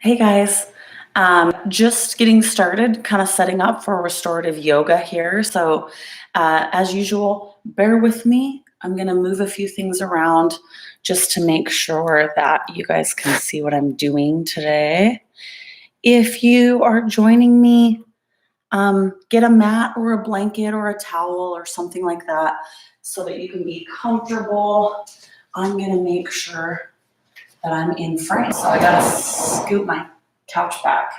Hey guys, just getting started, kind of setting up for restorative yoga here. So, as usual, bear with me. I'm going to move a few things around just to make sure that you guys can see what I'm doing today. If you are joining me, get a mat or a blanket or a towel or something like that so that you can be comfortable. I'm going to make sure that I'm in frame. So I gotta scoot my couch back.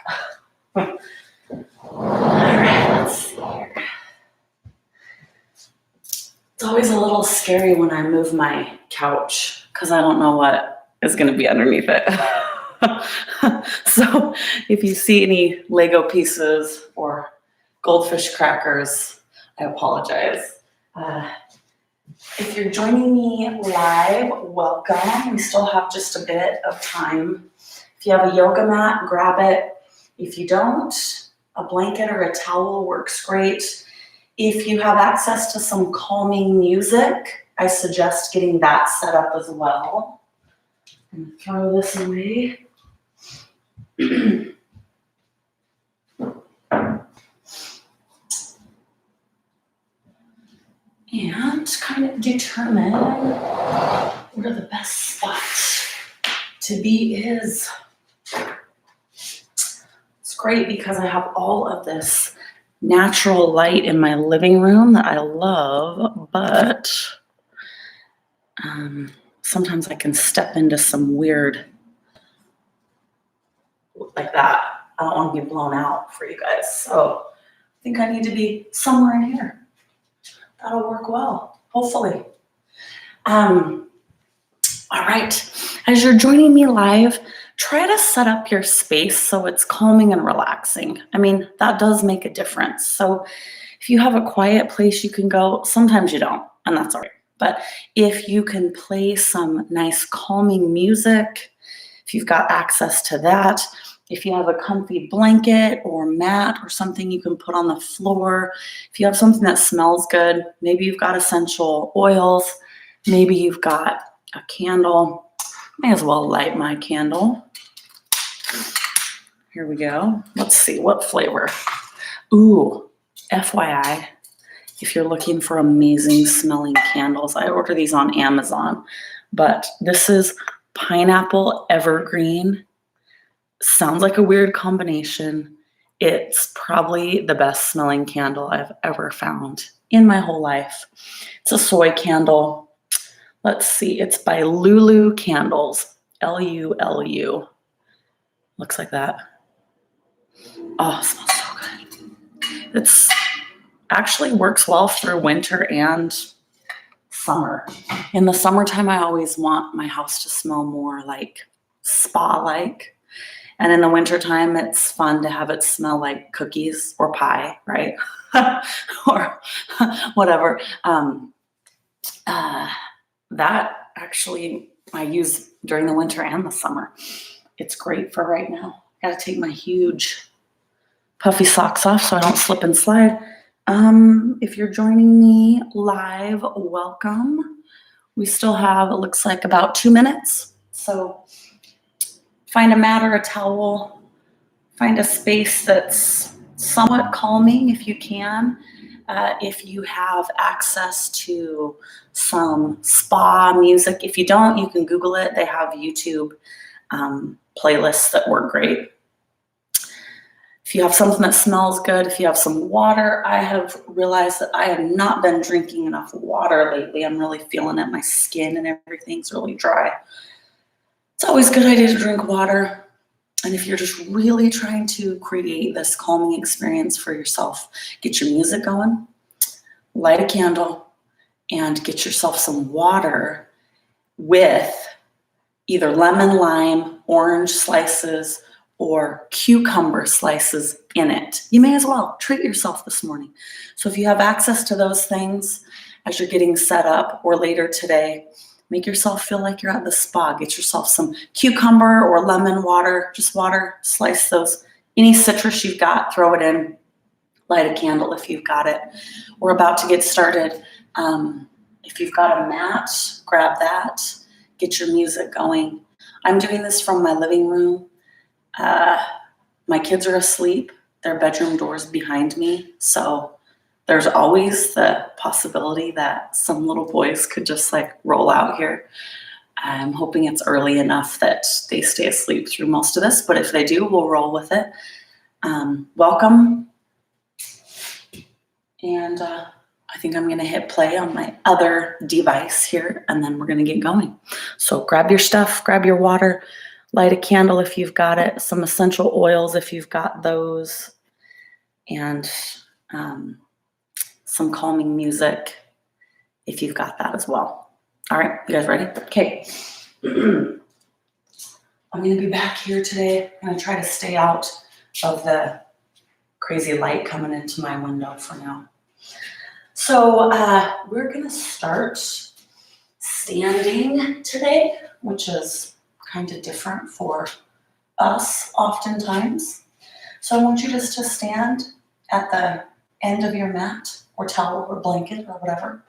All right, let's see here. It's always a little scary when I move my couch because I don't know what is gonna be underneath it. So if you see any Lego pieces or goldfish crackers, I apologize. If you're joining me live, welcome. We still have just a bit of time. If you have a yoga mat, grab it. If you don't, a blanket or a towel works great. If you have access to some calming music, I suggest getting that set up as well. And throw this away. And kind of determine where the best spot to be is. It's great because I have all of this natural light in my living room that I love, but sometimes I can step into some weird like that. I don't want to be blown out for you guys. So I think I need to be somewhere in here. That'll work well, hopefully. All right, as you're joining me live, try to set up your space so it's calming and relaxing. I mean, that does make a difference. So if you have a quiet place you can go, sometimes you don't, and that's all right. But if you can play some nice calming music, if you've got access to that, if you have a comfy blanket or mat or something you can put on the floor, if you have something that smells good, maybe you've got essential oils, maybe you've got a candle. May as well light my candle. Here we go. Let's see, what flavor? Ooh, FYI, if you're looking for amazing smelling candles, I order these on Amazon, but this is pineapple evergreen. Sounds like a weird combination. It's probably the best smelling candle I've ever found in my whole life. It's a soy candle. Let's see, it's by Lulu Candles, Lulu. Looks like that. Oh, it smells so good. It's actually works well through winter and summer. In the summertime, I always want my house to smell more like spa-like. And in the wintertime, it's fun to have it smell like cookies or pie, right? Or whatever. That actually I use during the winter and the summer. It's great for right now. Got to take my huge puffy socks off so I don't slip and slide. If you're joining me live, welcome. We still have, it looks like, about 2 minutes. So find a mat or a towel. Find a space that's somewhat calming if you can. If you have access to some spa music. If you don't, you can Google it. They have YouTube playlists that work great. If you have something that smells good, if you have some water, I have realized that I have not been drinking enough water lately. I'm really feeling it. My skin and everything's really dry. It's always a good idea to drink water. And if you're just really trying to create this calming experience for yourself, get your music going, light a candle, and get yourself some water with either lemon, lime, orange slices, or cucumber slices in it. You may as well treat yourself this morning. So if you have access to those things as you're getting set up or later today, make yourself feel like you're at the spa. Get yourself some cucumber or lemon water, just water, slice those. Any citrus you've got, throw it in. Light a candle if you've got it. We're about to get started. If you've got a mat, grab that. Get your music going. I'm doing this from my living room. My kids are asleep. Their bedroom door's behind me. So there's always the possibility that some little boys could just like roll out here. I'm hoping it's early enough that they stay asleep through most of this, but if they do, we'll roll with it. Welcome. And I think I'm gonna hit play on my other device here, and then we're gonna get going. So grab your stuff, grab your water, light a candle if you've got it, some essential oils if you've got those, and some calming music if you've got that as well. All right, you guys ready? Okay. I'm gonna be back here today. I'm gonna try to stay out of the crazy light coming into my window for now. So we're gonna start standing today, which is kind of different for us oftentimes. So I want you just to stand at the end of your mat or towel or blanket or whatever.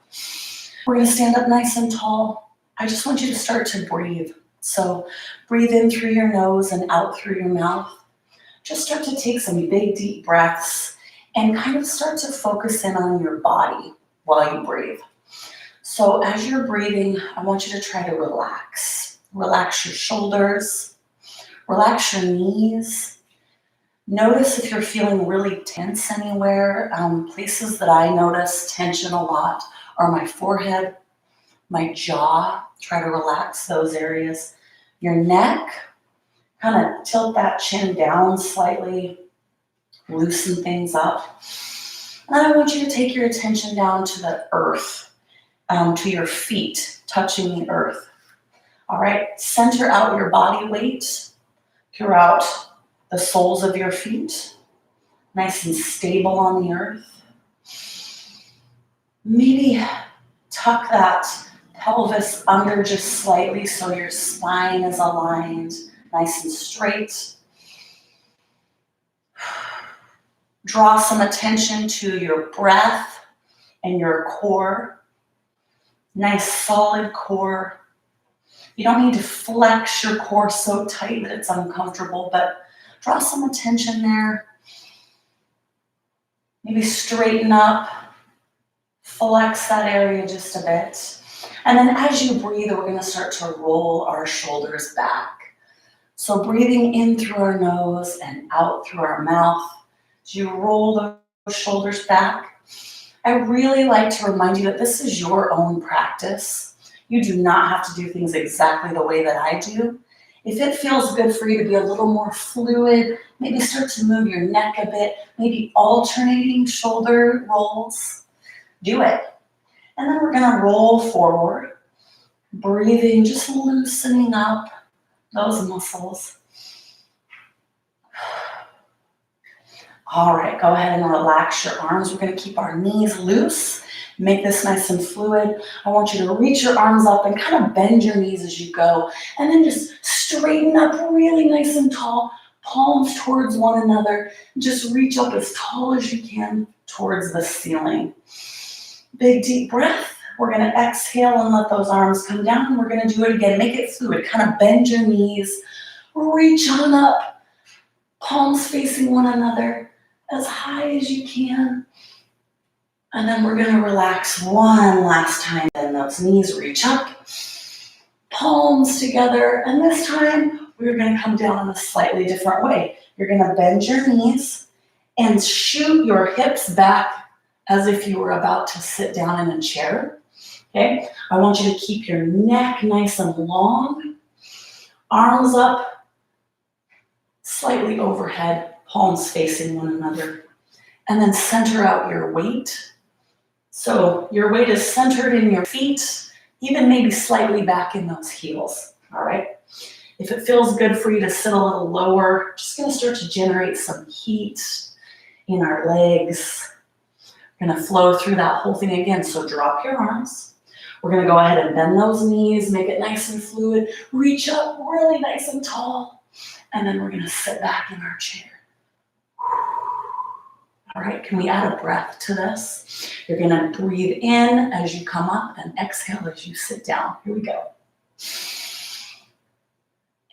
We're gonna stand up nice and tall. I just want you to start to breathe. So breathe in through your nose and out through your mouth. Just start to take some big deep breaths and kind of start to focus in on your body while you breathe. So as you're breathing, I want you to try to relax. Relax your shoulders, relax your knees. Notice if you're feeling really tense anywhere. Places that I notice tension a lot are my forehead, my jaw. Try to relax those areas. Your neck, kind of tilt that chin down slightly, loosen things up. And then I want you to take your attention down to the earth, to your feet, touching the earth. All right, center out your body weight throughout the soles of your feet, nice and stable on the earth. Maybe tuck that pelvis under just slightly so your spine is aligned, nice and straight. Draw some attention to your breath and your core. Nice solid core. You don't need to flex your core so tight that it's uncomfortable, but draw some attention there. Maybe straighten up, flex that area just a bit. And then as you breathe, we're gonna start to roll our shoulders back. So breathing in through our nose and out through our mouth. As you roll those shoulders back, I really like to remind you that this is your own practice. You do not have to do things exactly the way that I do. If it feels good for you to be a little more fluid, maybe start to move your neck a bit, maybe alternating shoulder rolls, do it. And then we're gonna roll forward, breathing, just loosening up those muscles. All right, go ahead and relax your arms. We're gonna keep our knees loose, make this nice and fluid. I want you to reach your arms up and kind of bend your knees as you go. And then just straighten up really nice and tall, palms towards one another. Just reach up as tall as you can towards the ceiling. Big deep breath. We're gonna exhale and let those arms come down. We're gonna do it again. Make it fluid. Kind of bend your knees. Reach on up. Palms facing one another as high as you can. And then we're gonna relax one last time. Then those knees reach up. Palms together. And this time, we're gonna come down in a slightly different way. You're gonna bend your knees and shoot your hips back as if you were about to sit down in a chair. Okay, I want you to keep your neck nice and long, arms up, slightly overhead, palms facing one another, and then center out your weight. So your weight is centered in your feet, even maybe slightly back in those heels, all right? If it feels good for you to sit a little lower, just gonna start to generate some heat in our legs. We're gonna flow through that whole thing again, so drop your arms. We're gonna go ahead and bend those knees, make it nice and fluid, reach up really nice and tall, and then we're gonna sit back in our chair. All right, can we add a breath to this? You're gonna breathe in as you come up and exhale as you sit down. Here we go.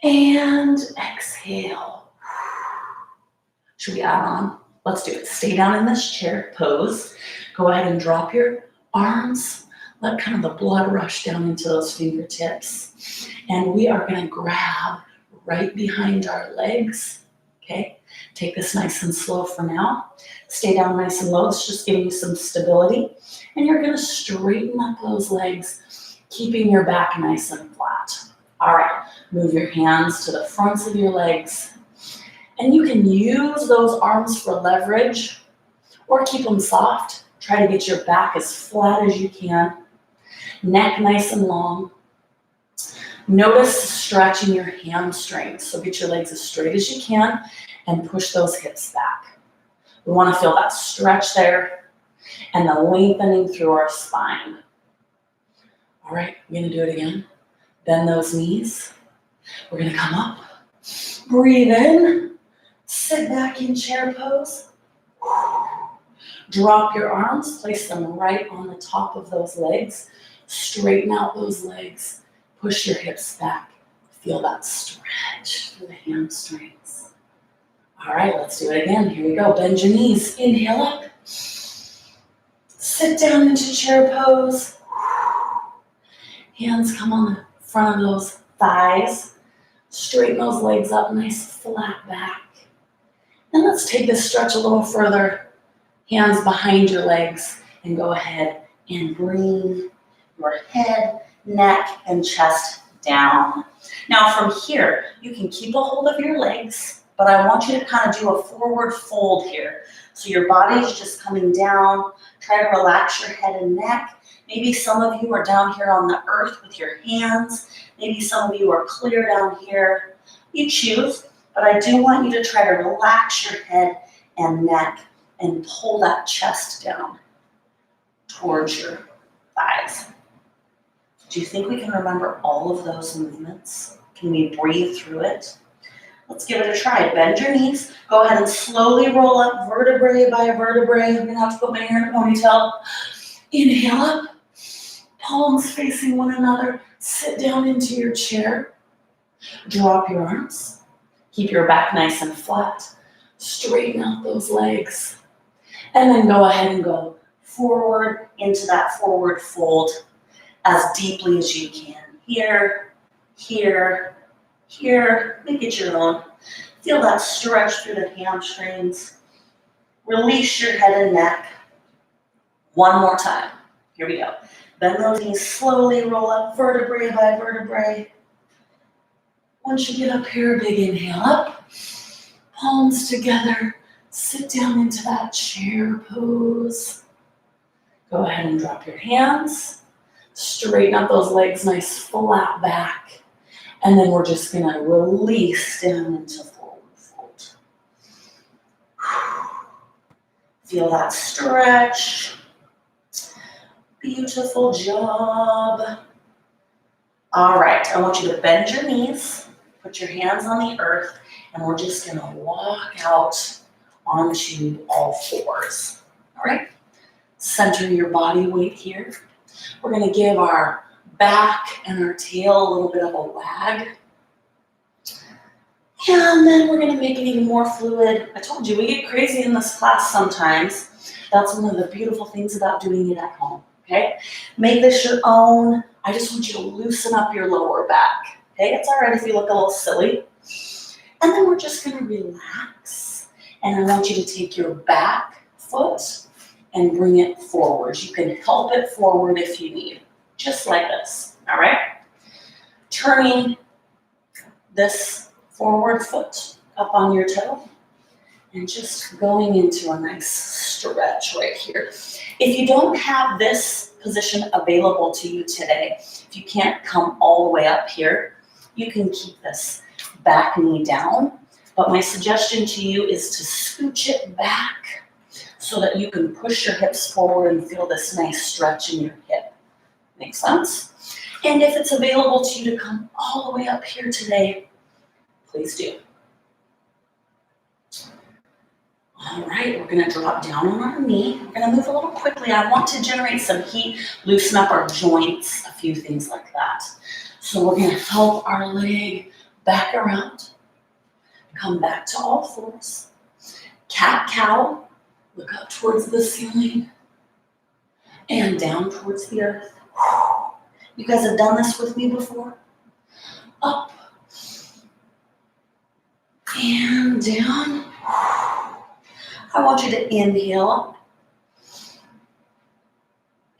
And exhale. Should we add on? Let's do it. Stay down in this chair pose. Go ahead and drop your arms. Let kind of the blood rush down into those fingertips. And we are going to grab right behind our legs. Okay? Take this nice and slow for now. Stay down nice and low. It's just giving you some stability. And you're going to straighten up those legs, keeping your back nice and flat. All right. Move your hands to the fronts of your legs. And you can use those arms for leverage or keep them soft. Try to get your back as flat as you can. Neck nice and long. Notice stretching your hamstrings. So get your legs as straight as you can and push those hips back. We want to feel that stretch there and the lengthening through our spine. All right, we're going to do it again. Bend those knees. We're going to come up. Breathe in. Sit back in chair pose. Drop your arms. Place them right on the top of those legs. Straighten out those legs. Push your hips back. Feel that stretch through the hamstrings. All right, let's do it again. Here we go. Bend your knees. Inhale up. Sit down into chair pose. Hands come on the front of those thighs. Straighten those legs up, nice flat back. And let's take this stretch a little further. Hands behind your legs and go ahead and bring your head, neck, and chest down. Now from here, you can keep a hold of your legs, but I want you to kind of do a forward fold here. So your body is just coming down. Try to relax your head and neck. Maybe some of you are down here on the earth with your hands. Maybe some of you are clear down here. You choose, but I do want you to try to relax your head and neck and pull that chest down towards your thighs. Do you think we can remember all of those movements? Can we breathe through it? Let's give it a try. Bend your knees. Go ahead and slowly roll up vertebrae by vertebrae. I'm going to have to put my hair in a ponytail. Inhale up. Palms facing one another. Sit down into your chair. Drop your arms. Keep your back nice and flat. Straighten out those legs. And then go ahead and go forward into that forward fold as deeply as you can. Here, here, here. Make it your own. Feel that stretch through the hamstrings. Release your head and neck. One more time. Here we go. Bend those knees, slowly roll up vertebrae by vertebrae. Once you get up here, big inhale up. Palms together. Sit down into that chair pose. Go ahead and drop your hands. Straighten up those legs, nice flat back. And then we're just gonna release down into forward fold. Feel that stretch. Beautiful job. All right, I want you to bend your knees, put your hands on the earth, and we're just gonna walk out onto all fours. All right, center your body weight here. We're gonna give our back and our tail a little bit of a wag. And then we're gonna make it even more fluid. I told you, we get crazy in this class sometimes. That's one of the beautiful things about doing it at home, okay? Make this your own. I just want you to loosen up your lower back, okay? It's all right if you look a little silly. And then we're just gonna relax. And I want you to take your back foot and bring it forward. You can help it forward if you need, just like this, all right? Turning this forward foot up on your toe and just going into a nice stretch right here. If you don't have this position available to you today, if you can't come all the way up here, you can keep this back knee down. But my suggestion to you is to scooch it back so that you can push your hips forward and feel this nice stretch in your hip. Make sense? And if it's available to you to come all the way up here today, please do. All right, we're gonna drop down on our knee. We're gonna move a little quickly. I want to generate some heat, loosen up our joints, a few things like that. So we're gonna help our leg back around, come back to all fours, Cat-cow, look up towards the ceiling and down towards the earth. You guys have done this with me before? Up and down. I want you to inhale up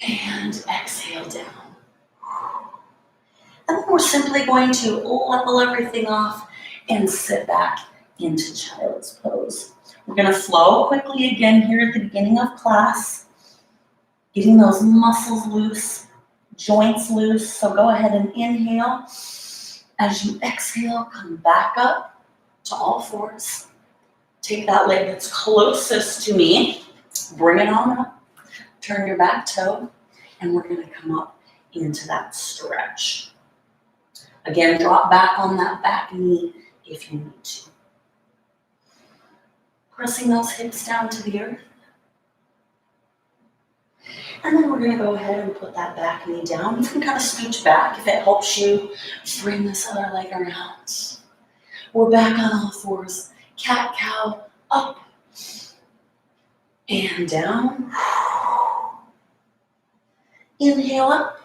and exhale down. And then we're simply going to level everything off and sit back into child's pose. We're going to flow quickly again here at the beginning of class, getting those muscles loose, joints loose. So go ahead and inhale. As you exhale, come back up to all fours. Take that leg that's closest to me, bring it on up, turn your back toe, and we're going to come up into that stretch. Again, drop back on that back knee if you need to. Pressing those hips down to the earth. And then we're going to go ahead and put that back knee down. You can kind of scooch back if it helps you bring this other leg around. We're back on all fours. Cat-cow, up and down. Inhale up.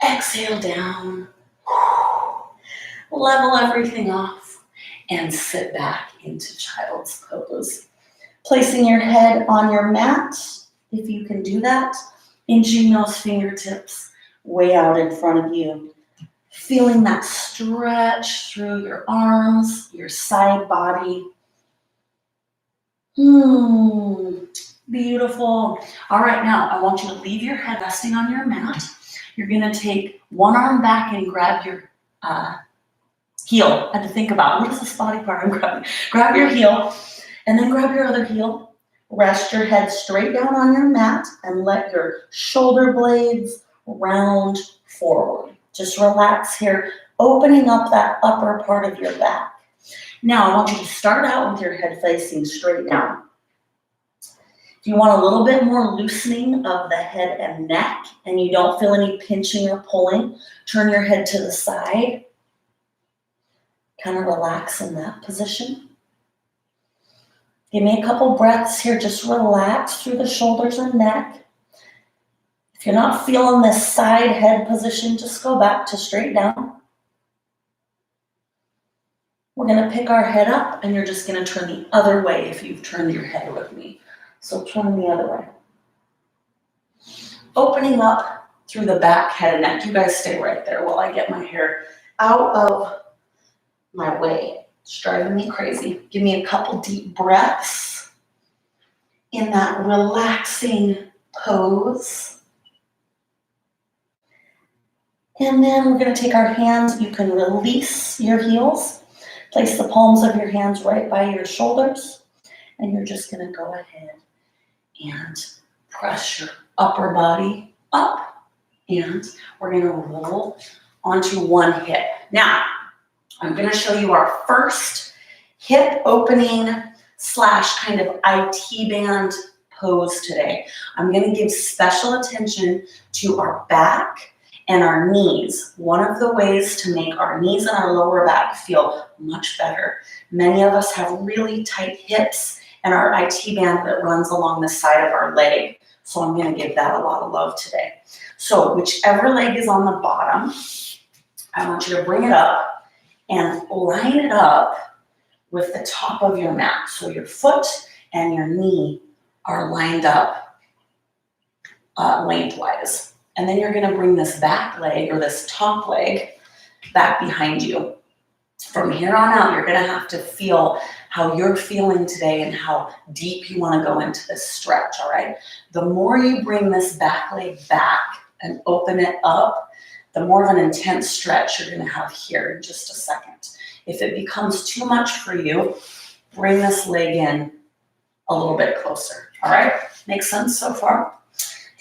Exhale down. Level everything off and sit back into child's pose. Placing your head on your mat, if you can do that, inching those fingertips way out in front of you. Feeling that stretch through your arms, your side body. Beautiful. All right, now I want you to leave your head resting on your mat. You're going to take one arm back and grab your heel. I had to think about what is this body part I'm grabbing. Grab your heel and then grab your other heel. Rest your head straight down on your mat and let your shoulder blades round forward. Just relax here, opening up that upper part of your back. Now I want you to start out with your head facing straight down. If you want a little bit more loosening of the head and neck and you don't feel any pinching or pulling, turn your head to the side. Kind of relax in that position. Give me a couple breaths here. Just relax through the shoulders and neck. If you're not feeling this side head position, just go back to straight down. We're going to pick our head up and you're just going to turn the other way if you've turned your head with me. So turn the other way. Opening up through the back, head, and neck. You guys stay right there while I get my hair out of my way. It's driving me crazy. Give me a couple deep breaths in that relaxing pose. And then we're going to take our hands. You can release your heels. Place the palms of your hands right by your shoulders. And you're just going to go ahead and press your upper body up. And we're going to roll onto one hip. Now, I'm going to show you our first hip opening / kind of IT band pose today. I'm going to give special attention to our back and our knees. One of the ways to make our knees and our lower back feel much better. Many of us have really tight hips and our IT band that runs along the side of our leg. So I'm going to give that a lot of love today. So whichever leg is on the bottom, I want you to bring it up and line it up with the top of your mat. So your foot and your knee are lined up lengthwise. And then you're going to bring this back leg or this top leg back behind you. From here on out, you're going to have to feel how you're feeling today and how deep you want to go into this stretch, all right? The more you bring this back leg back and open it up, the more of an intense stretch you're going to have here in just a second. If it becomes too much for you, bring this leg in a little bit closer, all right? Makes sense so far?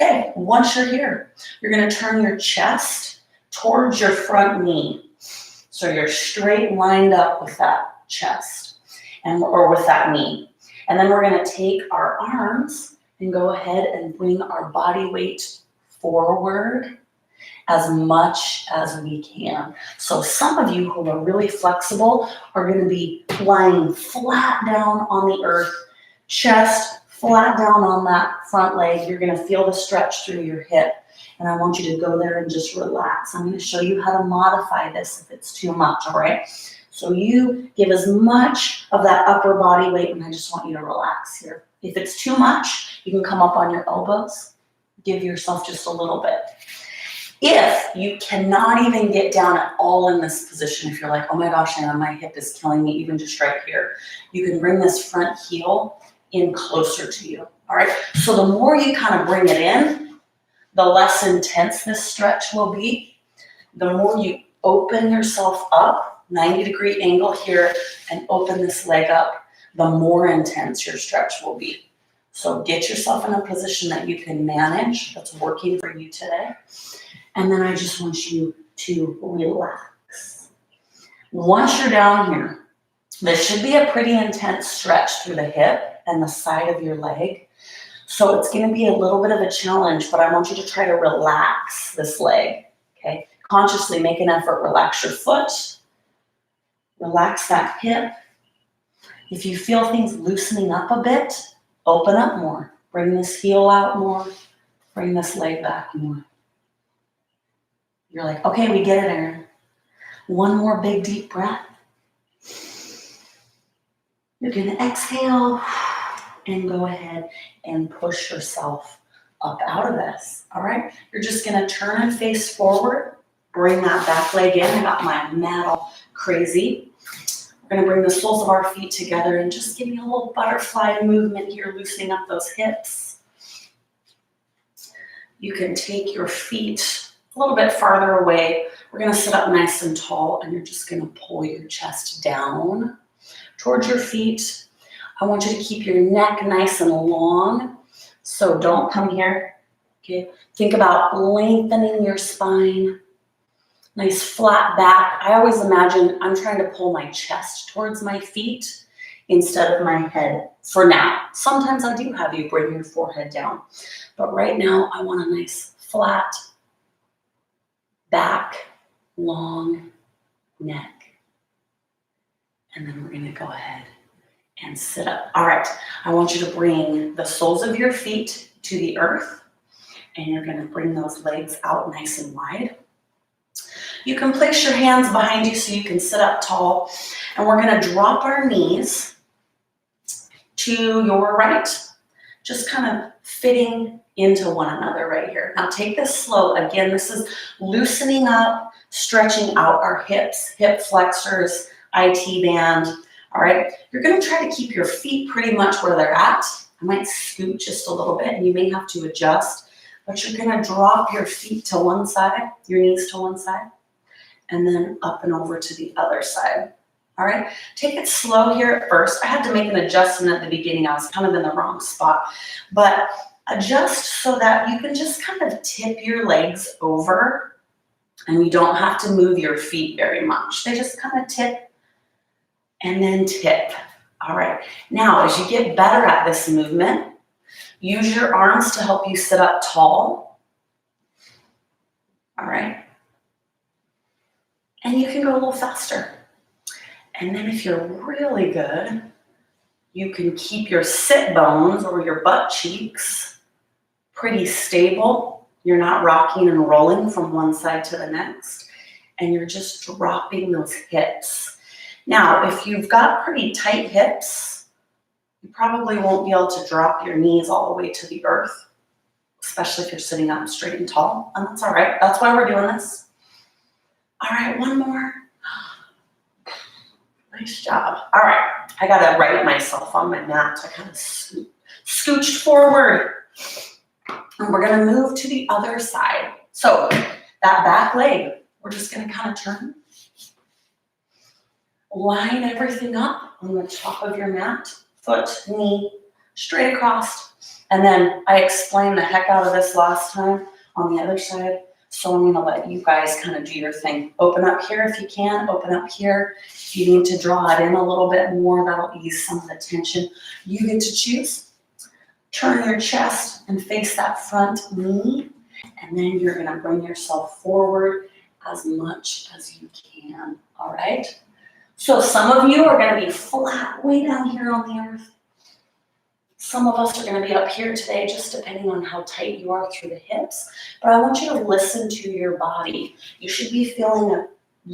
Okay, once you're here, you're going to turn your chest towards your front knee. So you're straight lined up with that chest or with that knee. And then we're going to take our arms and go ahead and bring our body weight forward as much as we can. So some of you who are really flexible are going to be lying flat down on the earth, chest flat down on that front leg. You're going to feel the stretch through your hip. And I want you to go there and just relax. I'm going to show you how to modify this if it's too much, all right? So you give as much of that upper body weight, and I just want you to relax here. If it's too much, you can come up on your elbows. Give yourself just a little bit. If you cannot even get down at all in this position, if you're like, oh my gosh, Anna, my hip is killing me, even just right here, you can bring this front heel in closer to you, all right? So the more you kind of bring it in, the less intense this stretch will be. The more you open yourself up, 90-degree angle here, and open this leg up, the more intense your stretch will be. So get yourself in a position that you can manage, that's working for you today. And then I just want you to relax. Once you're down here, this should be a pretty intense stretch through the hip and the side of your leg. So it's going to be a little bit of a challenge, but I want you to try to relax this leg, okay? Consciously make an effort, relax your foot, relax that hip. If you feel things loosening up a bit, open up more. Bring this heel out more, bring this leg back more. You're like, okay, we get it, Erin. One more big deep breath. You're going to exhale and go ahead and push yourself up out of this, all right? You're just going to turn and face forward. Bring that back leg in. I got my mat all crazy. We're going to bring the soles of our feet together and just give me a little butterfly movement here, loosening up those hips. You can take your feet a little bit farther away. We're going to sit up nice and tall, and you're just going to pull your chest down towards your feet. I want you to keep your neck nice and long, so don't come here, okay? Think about lengthening your spine, nice flat back. I always imagine I'm trying to pull my chest towards my feet instead of my head for now. Sometimes I do have you bring your forehead down, but right now I want a nice flat back, long neck. And then we're going to go ahead and sit up. All right, I want you to bring the soles of your feet to the earth, and you're going to bring those legs out nice and wide. You can place your hands behind you so you can sit up tall, and we're going to drop our knees to your right, just kind of fitting into one another right here. Now take this slow. Again, this is loosening up, stretching out our hips, hip flexors, IT band. All right, you're going to try to keep your feet pretty much where they're at. I might scoot just a little bit, and you may have to adjust, but you're going to drop your feet to one side, your knees to one side, and then up and over to the other side. All right, take it slow here at first. I had to make an adjustment at the beginning. I was kind of in the wrong spot, but adjust so that you can just kind of tip your legs over, and you don't have to move your feet very much. They just kind of tip and then tip. All right, now as you get better at this movement, use your arms to help you sit up tall. All right, and you can go a little faster. And then if you're really good, you can keep your sit bones or your butt cheeks pretty stable. You're not rocking and rolling from one side to the next, and you're just dropping those hips. Now, if you've got pretty tight hips, you probably won't be able to drop your knees all the way to the earth, especially if you're sitting up straight and tall, and that's all right. That's why we're doing this. All right, one more. Nice job. All right, I gotta right myself on my mat. I kind of scooched forward. And we're gonna move to the other side. So that back leg, we're just gonna kind of turn. Line everything up on the top of your mat. Foot, knee, straight across. And then I explained the heck out of this last time on the other side. So I'm gonna let you guys kind of do your thing. Open up here if you can, open up here. If you need to draw it in a little bit more, that'll ease some of the tension. You get to choose. Turn your chest and face that front knee, And then you're gonna bring yourself forward as much as you can, all right? So some of you are gonna be flat way down here on the earth. Some of us are gonna be up here today, just depending on how tight you are through the hips. But I want you to listen to your body. You should be feeling a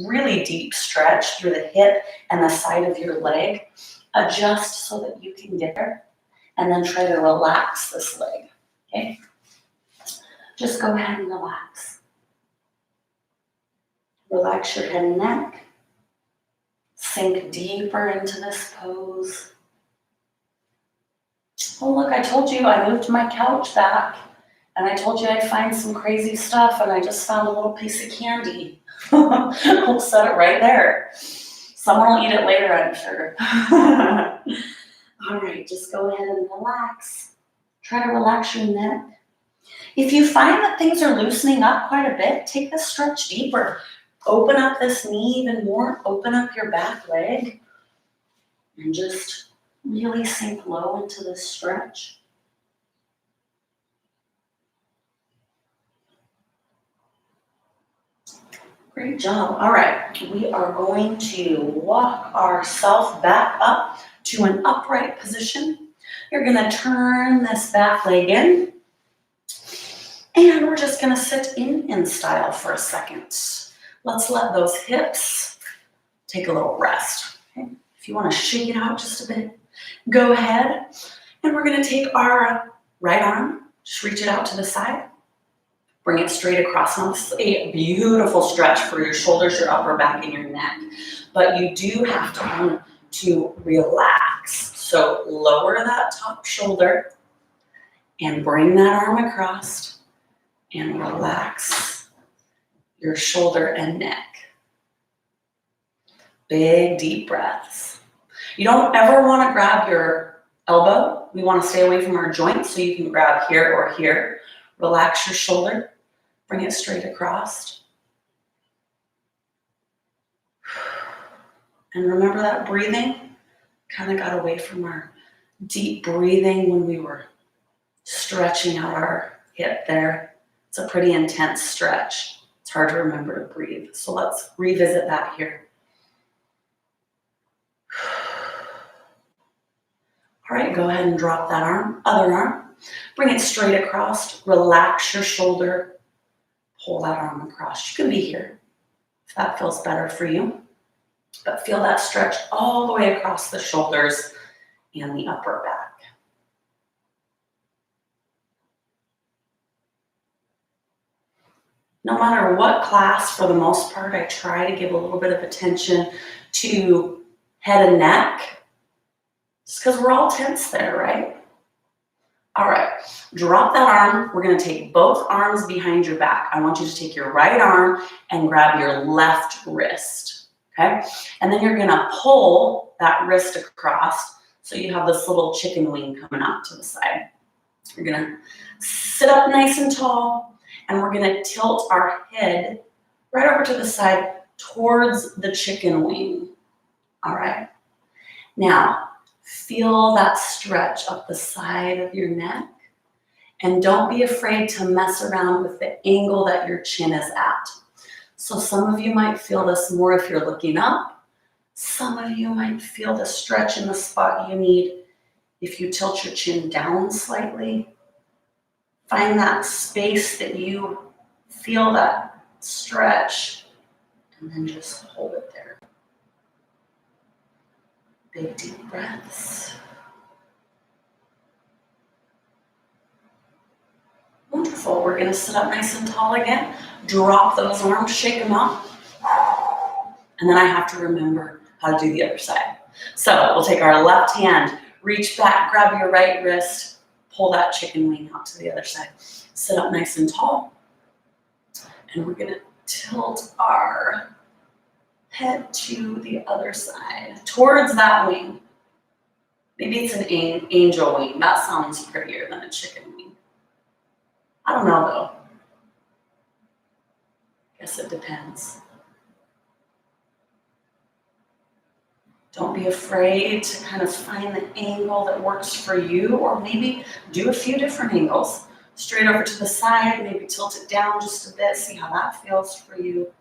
really deep stretch through the hip and the side of your leg. Adjust so that you can get there, and then try to relax this leg, okay? Just go ahead and relax. Relax your head and neck. Sink deeper into this pose. Oh, look, I told you I moved my couch back, and I told you I'd find some crazy stuff, and I just found a little piece of candy. We'll set it right there. Someone will eat it later, I'm sure. All right, just go ahead and relax. Try to relax your neck. If you find that things are loosening up quite a bit, take the stretch deeper. Open up this knee even more. Open up your back leg. And just really sink low into this stretch. Great job. All right, we are going to walk ourselves back up to an upright position. You're gonna turn this back leg in. And we're just gonna sit in style for a second. Let's let those hips take a little rest. Okay? If you wanna shake it out just a bit, go ahead. And we're gonna take our right arm, just reach it out to the side. Bring it straight across. Now this is a beautiful stretch for your shoulders, your upper back, and your neck. But you do have to learn to relax. So lower that top shoulder and bring that arm across. And relax your shoulder and neck. Big, deep breaths. You don't ever want to grab your elbow. We want to stay away from our joints, so you can grab here or here. Relax your shoulder. Bring it straight across. And remember that breathing? Kind of got away from our deep breathing when we were stretching out our hip there. It's a pretty intense stretch. It's hard to remember to breathe. So let's revisit that here. All right, go ahead and drop that arm, other arm. Bring it straight across. Relax your shoulder. Pull that arm across. You can be here if that feels better for you. But feel that stretch all the way across the shoulders and the upper back. No matter what class, for the most part, I try to give a little bit of attention to head and neck, just because we're all tense there, right? All right, drop that arm. We're gonna take both arms behind your back. I want you to take your right arm and grab your left wrist, okay? And then you're gonna pull that wrist across so you have this little chicken wing coming out to the side. You're gonna sit up nice and tall. And we're gonna tilt our head right over to the side towards the chicken wing. All right. Now, feel that stretch up the side of your neck. And don't be afraid to mess around with the angle that your chin is at. So some of you might feel this more if you're looking up. Some of you might feel the stretch in the spot you need if you tilt your chin down slightly. Find that space that you feel that stretch, and then just hold it there. Big deep breaths. Wonderful. We're going to sit up nice and tall again. Drop those arms, shake them out. And then I have to remember how to do the other side. So we'll take our left hand, reach back, grab your right wrist, pull that chicken wing out to the other side. Sit up nice and tall. And we're gonna tilt our head to the other side, towards that wing. Maybe it's an angel wing. That sounds prettier than a chicken wing. I don't know though. Guess it depends. Don't be afraid to kind of find the angle that works for you, or maybe do a few different angles. straight over to the side, maybe tilt it down just a bit, see how that feels for you.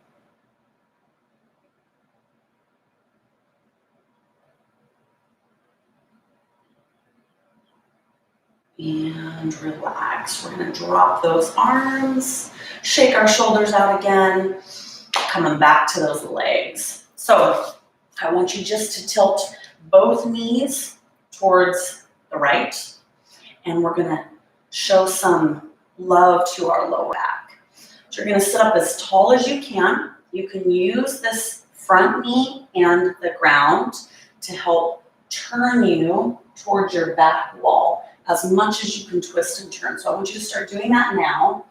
And relax. We're gonna drop those arms, shake our shoulders out again, coming back to those legs. So I want you just to tilt both knees towards the right, and we're gonna show some love to our lower back. So you're gonna sit up as tall as you can. You can use this front knee and the ground to help turn you towards your back wall as much as you can twist and turn. So I want you to start doing that now.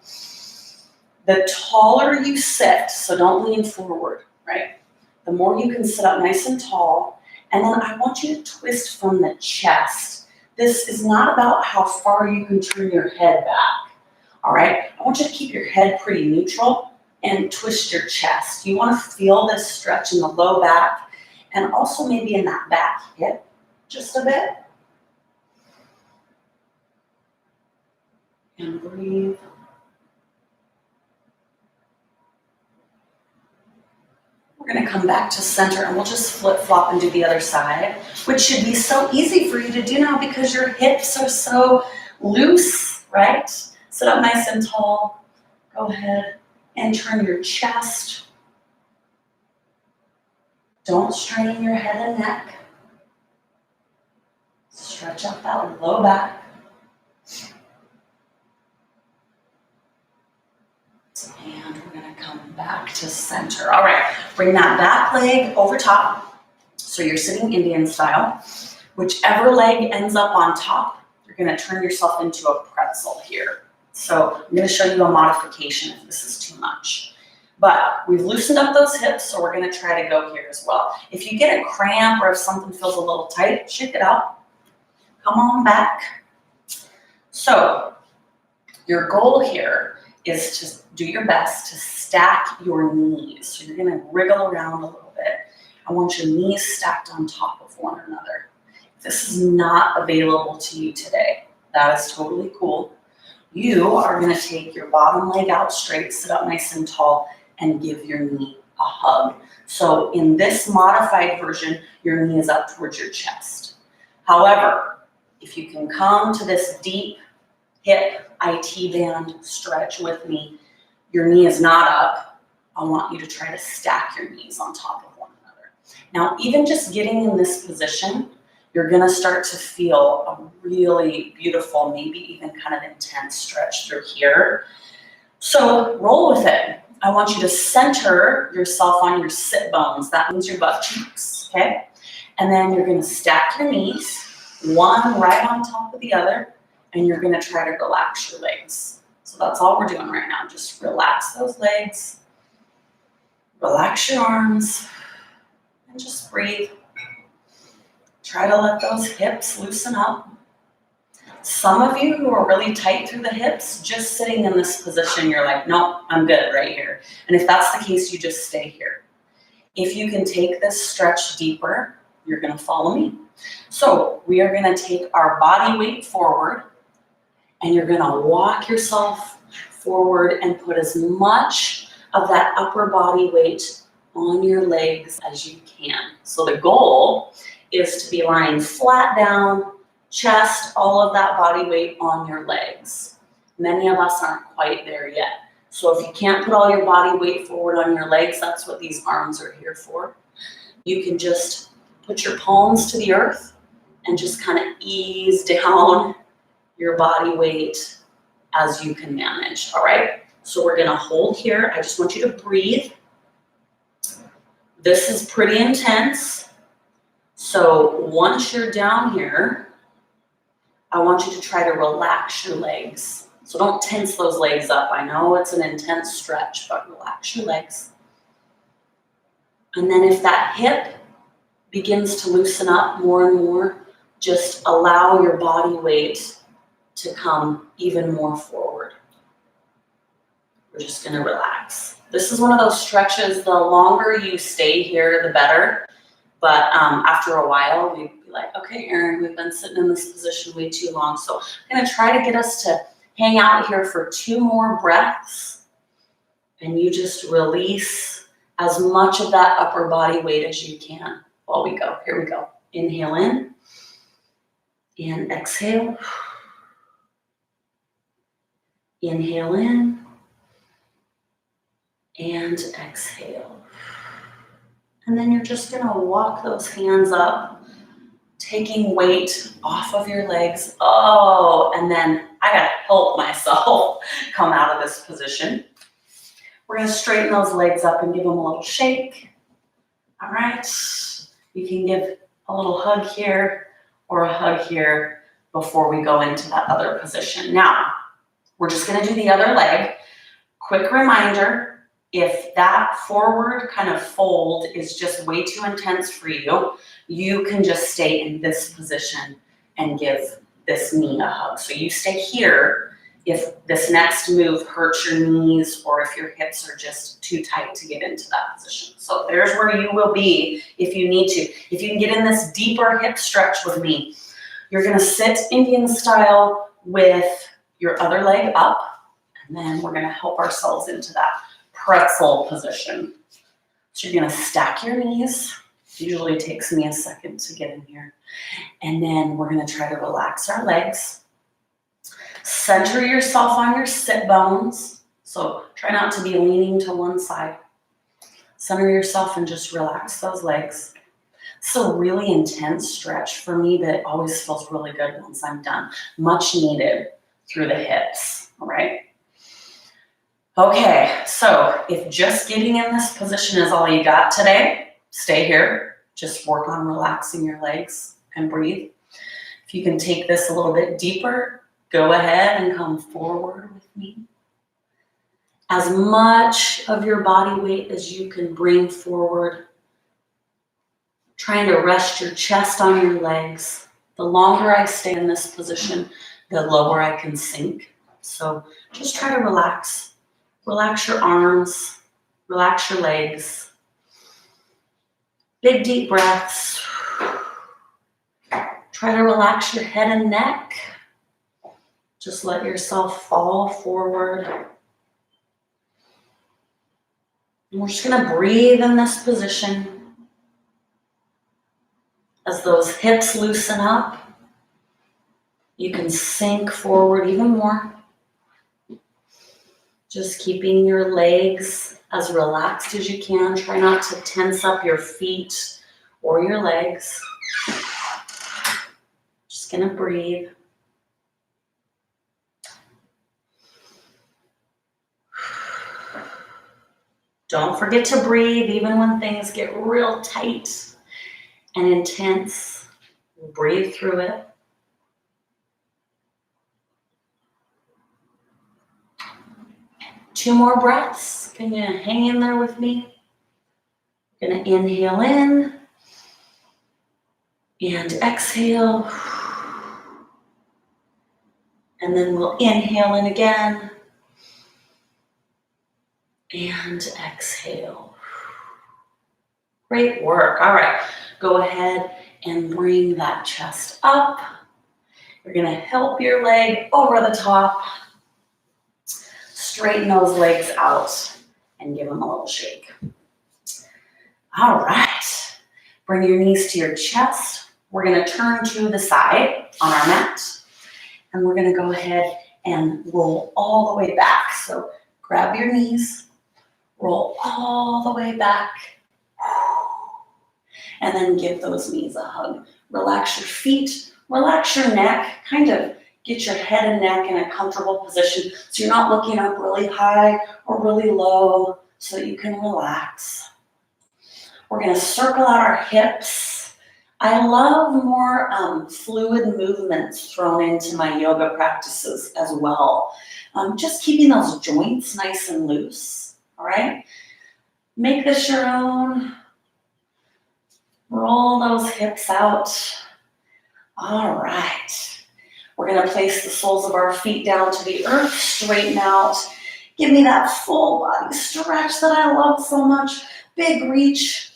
The taller you sit, so don't lean forward, right? The more you can sit up nice and tall, and then I want you to twist from the chest. This is not about how far you can turn your head back, all right? I want you to keep your head pretty neutral and twist your chest. You want to feel this stretch in the low back and also maybe in that back hip just a bit. And breathe. We're going to come back to center and we'll just flip-flop and do the other side, which should be so easy for you to do now because your hips are so loose, right? Sit up nice and tall. Go ahead and turn your chest. Don't strain your head and neck. Stretch up that low back. And we're going to come back to center. All right, bring that back leg over top. So you're sitting Indian style. Whichever leg ends up on top, you're going to turn yourself into a pretzel here. So I'm going to show you a modification if this is too much. But we've loosened up those hips, so we're going to try to go here as well. If you get a cramp or if something feels a little tight, shake it out. Come on back. So your goal here is to do your best to stack your knees. So you're gonna wriggle around a little bit. I want your knees stacked on top of one another. If this is not available to you today, that is totally cool. You are gonna take your bottom leg out straight, sit up nice and tall, and give your knee a hug. So in this modified version, your knee is up towards your chest. However, if you can come to this deep hip IT band stretch with me, your knee is not up. I want you to try to stack your knees on top of one another. Now, even just getting in this position, you're gonna start to feel a really beautiful, maybe even kind of intense stretch through here. So roll with it. I want you to center yourself on your sit bones. That means your butt cheeks, okay? And then you're gonna stack your knees, one right on top of the other, and you're gonna try to relax your legs. So that's all we're doing right now. Just relax those legs, relax your arms, and just breathe. Try to let those hips loosen up. Some of you who are really tight through the hips, just sitting in this position, you're like, nope, I'm good right here. And if that's the case, you just stay here. If you can take this stretch deeper, you're gonna follow me. So we are gonna take our body weight forward, and you're gonna walk yourself forward and put as much of that upper body weight on your legs as you can. So the goal is to be lying flat down, chest, all of that body weight on your legs. Many of us aren't quite there yet. So if you can't put all your body weight forward on your legs, that's what these arms are here for. You can just put your palms to the earth and just kind of ease down your body weight as you can manage, all right? So we're gonna hold here. I just want you to breathe. This is pretty intense. So once you're down here, I want you to try to relax your legs. So don't tense those legs up. I know it's an intense stretch, but relax your legs. And then if that hip begins to loosen up more and more, just allow your body weight to come even more forward. We're just gonna relax. This is one of those stretches, the longer you stay here, the better. But after a while, we'd be like, okay, Erin, we've been sitting in this position way too long. So I'm gonna try to get us to hang out here for 2 more breaths, and you just release as much of that upper body weight as you can while we go. Here we go. Inhale in and exhale. Inhale in and exhale. And then you're just gonna walk those hands up, taking weight off of your legs. Oh, and then I gotta help myself come out of this position. We're gonna straighten those legs up and give them a little shake. All right, you can give a little hug here or a hug here before we go into that other position. Now, we're just gonna do the other leg. Quick reminder, if that forward kind of fold is just way too intense for you, you can just stay in this position and give this knee a hug. So you stay here if this next move hurts your knees or if your hips are just too tight to get into that position. So there's where you will be if you need to. If you can get in this deeper hip stretch with me, you're gonna sit Indian style with your other leg up, and then we're gonna help ourselves into that pretzel position. So you're gonna stack your knees. Usually takes me a second to get in here. And then we're gonna try to relax our legs. Center yourself on your sit bones. So try not to be leaning to one side. Center yourself and just relax those legs. It's a really intense stretch for me, but it always feels really good once I'm done. Much needed through the hips, all right? Okay, so if just getting in this position is all you got today, stay here. Just work on relaxing your legs and breathe. If you can take this a little bit deeper, go ahead and come forward with me. As much of your body weight as you can bring forward. Trying to rest your chest on your legs. The longer I stay in this position, the lower I can sink. So just try to relax. Relax your arms, relax your legs. Big deep breaths. Try to relax your head and neck. Just let yourself fall forward. And we're just gonna breathe in this position. As those hips loosen up, you can sink forward even more. Just keeping your legs as relaxed as you can. Try not to tense up your feet or your legs. Just gonna breathe. Don't forget to breathe even when things get real tight and intense. Breathe through it. Two more breaths. Can you hang in there with me? I'm gonna inhale in and exhale. And then we'll inhale in again and exhale. Great work. All right, go ahead and bring that chest up. You're gonna help your leg over the top. Straighten those legs out and give them a little shake. All right, bring your knees to your chest. We're gonna turn to the side on our mat, and we're gonna go ahead and roll all the way back. So grab your knees, roll all the way back, and then give those knees a hug. Relax your feet, relax your neck, kind of get your head and neck in a comfortable position so you're not looking up really high or really low so that you can relax. We're gonna circle out our hips. I love more fluid movements thrown into my yoga practices as well. Just keeping those joints nice and loose, all right? Make this your own. Roll those hips out. All right. We're gonna place the soles of our feet down to the earth, straighten out. Give me that full body stretch that I love so much. Big reach.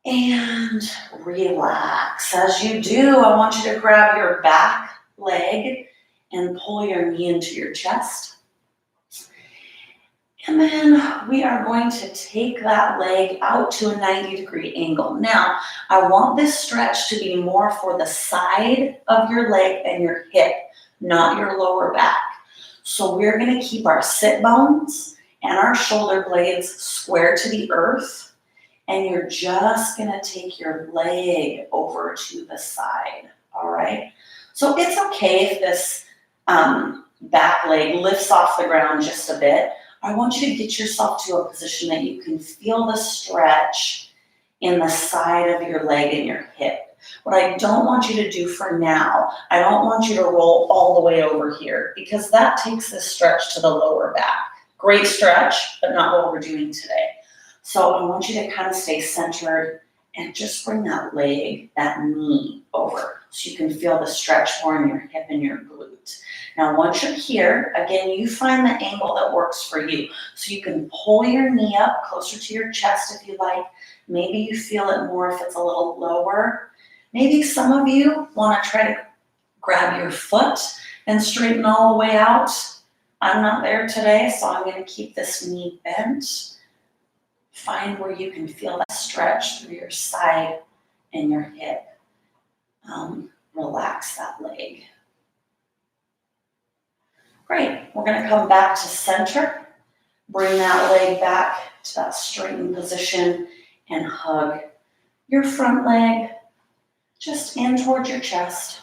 And relax. As you do, I want you to grab your back leg and pull your knee into your chest. And then we are going to take that leg out to a 90-degree angle. Now, I want this stretch to be more for the side of your leg and your hip, not your lower back. So we're going to keep our sit bones and our shoulder blades square to the earth. And you're just going to take your leg over to the side, all right? So it's okay if this back leg lifts off the ground just a bit. I want you to get yourself to a position that you can feel the stretch in the side of your leg and your hip. What I don't want you to do for now, I don't want you to roll all the way over here because that takes this stretch to the lower back. Great stretch, but not what we're doing today. So I want you to kind of stay centered and just bring that leg, that knee over so you can feel the stretch more in your hip and your glute. Now, once you're here, again, you find the angle that works for you. So you can pull your knee up closer to your chest if you like. Maybe you feel it more if it's a little lower. Maybe some of you want to try to grab your foot and straighten all the way out. I'm not there today, so I'm going to keep this knee bent. Find where you can feel that stretch through your side and your hip. Relax that leg. Great. We're going to come back to center. Bring that leg back to that straightened position and hug your front leg just in towards your chest.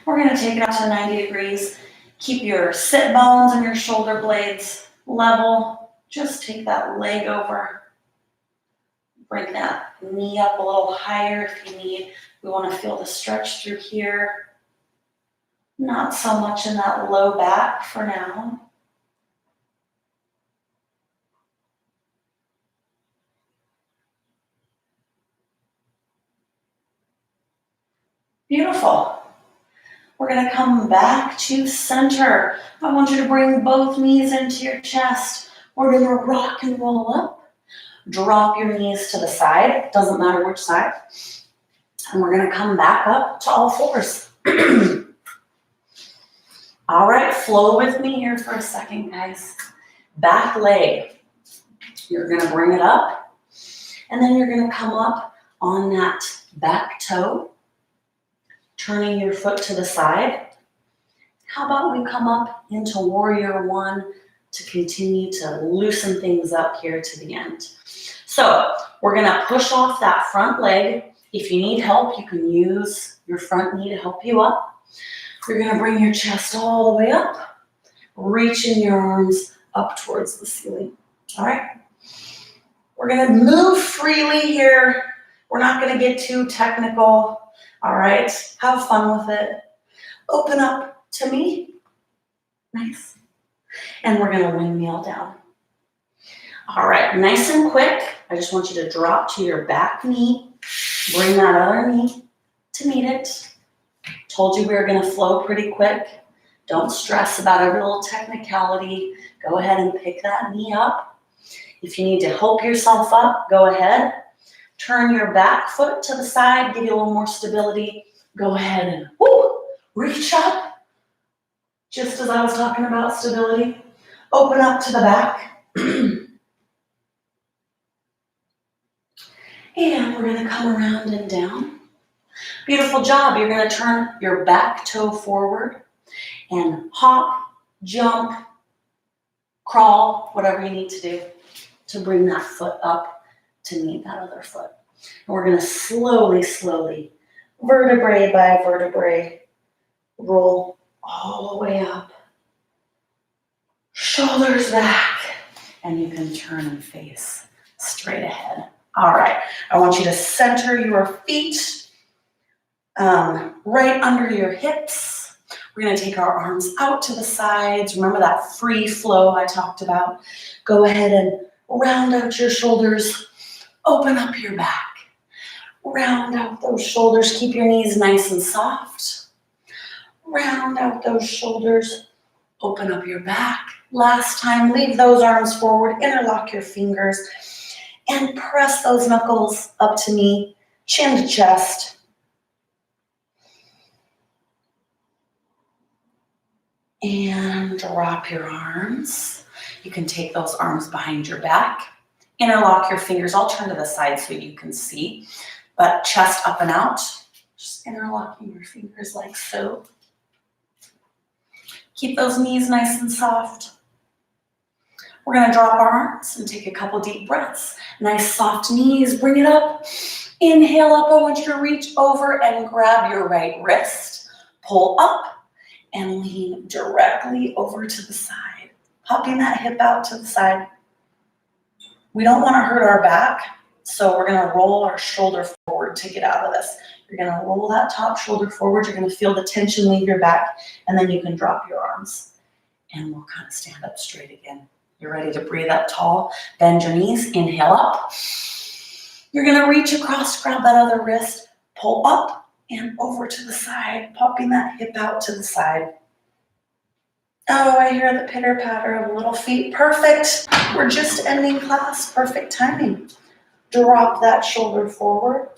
We're going to take it out to 90 degrees. Keep your sit bones and your shoulder blades level. Just take that leg over. Bring that knee up a little higher if you need. We want to feel the stretch through here. Not so much in that low back for now. Beautiful. We're going to come back to center. I want you to bring both knees into your chest. We're going to rock and roll up. Drop your knees to the side. Doesn't matter which side. And we're going to come back up to all fours. All right, flow with me here for a second, guys. Back leg. You're going to bring it up. And then you're going to come up on that back toe. Turning your foot to the side. How about we come up into warrior one to continue to loosen things up here to the end. So we're going to push off that front leg. If you need help, you can use your front knee to help you up. You're going to bring your chest all the way up, reaching your arms up towards the ceiling. All right. We're going to move freely here. We're not going to get too technical. All right. Have fun with it. Open up to me. Nice. And we're going to windmill down. All right. Nice and quick. I just want you to drop to your back knee. Bring that other knee to meet it. Told you we were going to flow pretty quick. Don't stress about every little technicality. Go ahead and pick that knee up. If you need to help yourself up, go ahead. Turn your back foot to the side, give you a little more stability. Go ahead and reach up. Just as I was talking about stability. Open up to the back. And we're going to come around and down. Beautiful job. You're going to turn your back toe forward and hop, jump, crawl, whatever you need to do to bring that foot up to meet that other foot. And we're going to slowly, vertebrae by vertebrae, roll all the way up. Shoulders back. And you can turn and face straight ahead. All right. I want you to center your feet right under your hips. We're going to take our arms out to the sides. Remember that free flow I talked about. Go ahead and round out your shoulders. Open up your back. Round out those shoulders. Keep your knees nice and soft. Round out those shoulders. Open up your back. Last time, leave those arms forward. Interlock your fingers. And press those knuckles up to me. Chin to chest. And drop your arms. You can take those arms behind your back. Interlock your fingers. I'll turn to the side so you can see. But chest up and out. Just interlocking your fingers like so. Keep those knees nice and soft. We're going to drop our arms and take a couple deep breaths. Nice soft knees. Bring it up. Inhale up. I want you to reach over and grab your right wrist. Pull up and lean directly over to the side. Popping that hip out to the side. We don't want to hurt our back, so we're going to roll our shoulder forward to get out of this. You're going to roll that top shoulder forward. You're going to feel the tension leave your back, and then you can drop your arms. And we'll kind of stand up straight again. You're ready to breathe up tall. Bend your knees. Inhale up. You're going to reach across, grab that other wrist, pull up and over to the side, popping that hip out to the side. Oh, I hear the pitter-patter of little feet. Perfect. We're just ending class. Perfect timing. Drop that shoulder forward.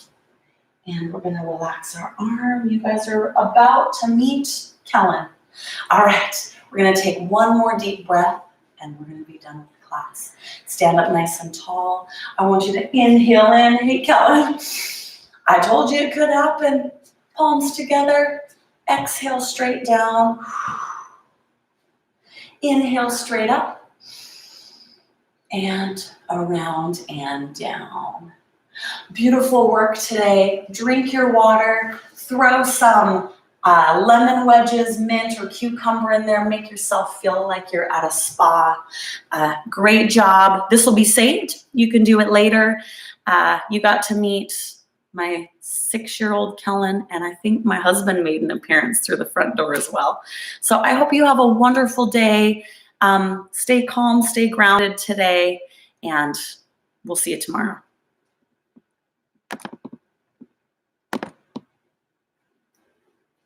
And we're going to relax our arm. You guys are about to meet Kellen. All right. We're going to take one more deep breath, and we're going to be done with the class. Stand up nice and tall. I want you to inhale in. Hey, Kellen. I told you it could happen. Palms together. Exhale straight down. Inhale straight up. And around and down. Beautiful work today. Drink your water. Throw some lemon wedges, mint or cucumber in there. Make yourself feel like you're at a spa. Great job. This will be saved. You can do it later. You got to meet my 6-year-old Kellen, and I think my husband made an appearance through the front door as well. So I hope you have a wonderful day. Stay calm, stay grounded today, and we'll see you tomorrow.